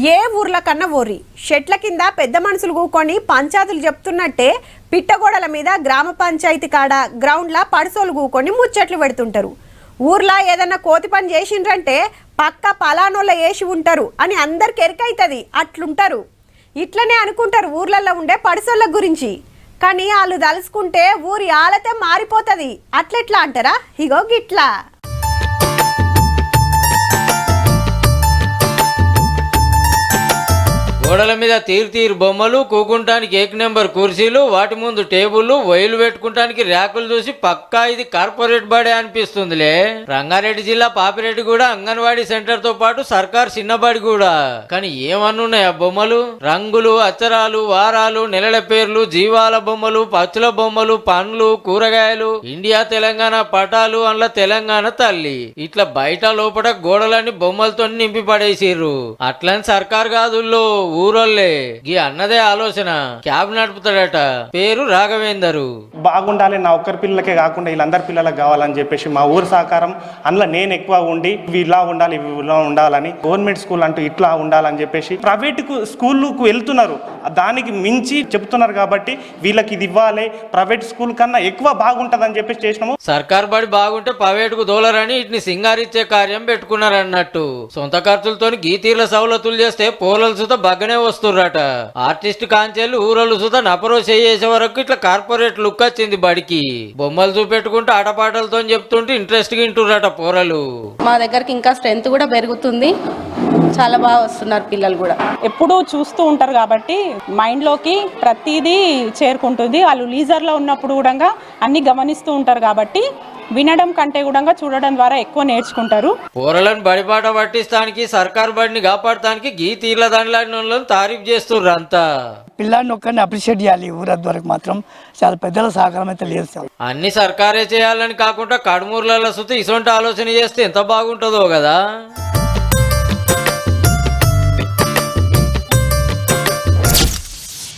ఏ ఊర్ల కన్నా ఓరి షెట్ల కింద పెద్ద మనుషులు కూకొని పంచాయతీలు చెప్తున్నట్టే పిట్టగోడల మీద గ్రామ పంచాయతీ కాడ గ్రౌండ్లా పడిసోలు కూకొని ముచ్చట్లు పెడుతుంటారు. ఊర్లా ఏదన్నా కోతి పని చేసిండ్రంటే పక్క పలానోళ్ళ వేసి ఉంటారు అని అందరికి ఎరికైతుంది. అట్లుంటారు. ఇట్లనే అనుకుంటారు ఊర్లలో ఉండే పడిసోళ్ళ గురించి. కానీ వాళ్ళు తలుసుకుంటే ఊరి ఆలతే మారిపోతుంది. అట్లెట్లా అంటారా? ఇగో గిట్లా. గోడల మీద తీరు బొమ్మలు, కూకుంటానికి ఏక్ నెంబర్ కుర్చీలు, వాటి ముందు టేబుల్లు, వైలు పెట్టుకుంటానికి ర్యాకులు చూసి పక్కా ఇది కార్పొరేట్ బడే అనిపిస్తుందిలే. రంగారెడ్డి జిల్లా పాపిరెడ్డి కూడా అంగన్వాడీ సెంటర్ తో పాటు సర్కార్ చిన్నబడి కూడా. కానీ ఏమన్నున్నాయి ఆ బొమ్మలు? రంగులు, అచ్చరాలు, వారాలు, నెలల పేర్లు, జీవాల బొమ్మలు, పచ్చుల బొమ్మలు, పండ్లు, కూరగాయలు, ఇండియా తెలంగాణ పటాలు, అందులో తెలంగాణ తల్లి. ఇట్లా బయట లోపల గోడలన్నీ బొమ్మలతో నింపి పడేసిర్రు. అట్లని సర్కార్ కాదుల్లో ఊరోళ్ళే. ఈ అన్నదే ఆలోచన. క్యాబ్ నడుపుతాడట. పేరు రాఘవేందరు. బాగుండాలి, నా ఒక్కరి పిల్లలకే కాకుండా వీళ్ళందరి పిల్లలకు కావాలని చెప్పేసి మా ఊరు సహకారం. అందులో నేను ఎక్కువ ఉండి ఇలా ఉండాలి, ఇలా ఉండాలని, గవర్నమెంట్ స్కూల్ అంటూ ఇట్లా ఉండాలని చెప్పేసి ప్రైవేట్ స్కూళ్ళకు వెళ్తున్నారు. దానికి మించి చెప్తున్నారు కాబట్టి వీళ్ళకి ఇది ఇవ్వాలి, ప్రైవేట్ స్కూల్ కన్నా ఎక్కువ బాగుంటదని చెప్పేసి చేసినాము. సర్కార్ బడి బాగుంటే ప్రైవేట్ కు దోలరని ఇట్ని సింగారిచ్చే కార్యం పెట్టుకున్నారు అన్నట్టు. సొంత ఖర్చులతో గీతీర్ల సౌలతులు చేస్తే పోలలు సుత బగ్గనే వస్తుర్రట. ఆర్టిస్ట్ కాంచెలు ఊరలు సుత నపరో చేసే వరకు ఇట్లా కార్పొరేట్ లుక్ వచ్చింది బడికి. బొమ్మలు చూపెట్టుకుంటూ ఆటపాటలతో చెప్తుంటే ఇంట్రెస్ట్ గా ఇంటుర్రట పోరలు. మా దగ్గరకి ఇంకా స్ట్రెంత్ కూడా పెరుగుతుంది. చాలా బాగా వస్తున్నారు పిల్లలు కూడా. ఎప్పుడూ చూస్తూ ఉంటారు కాబట్టి మైండ్లోకి ప్రతిదీ చేరుకుంటుంది. వాళ్ళు లీజర్లో ఉన్నప్పుడు కూడా అన్ని గమనిస్తూ ఉంటారు కాబట్టి వినడం కంటే కూడా చూడడం ద్వారా ఎక్కువ నేర్చుకుంటారు. పోరలను బడిపాట పట్టిస్తానికి, సర్కార్ బడిని కాపాడటానికి గీ తీర్ల దానిలాంటి తారీఫ్ చేస్తుర్రు అంతా. పిల్లాడిని ఒక్కరిని అప్రిషియేట్ చేయాలి. ఊరద్దు వరకు మాత్రం చాలా పెద్దల సహకారం అయితే లేదు. అన్ని సర్కారే చేయాలని కాకుండా కడుమూర్లలో సుత ఇసొంటి ఆలోచన చేస్తే ఎంత బాగుంటుందో కదా.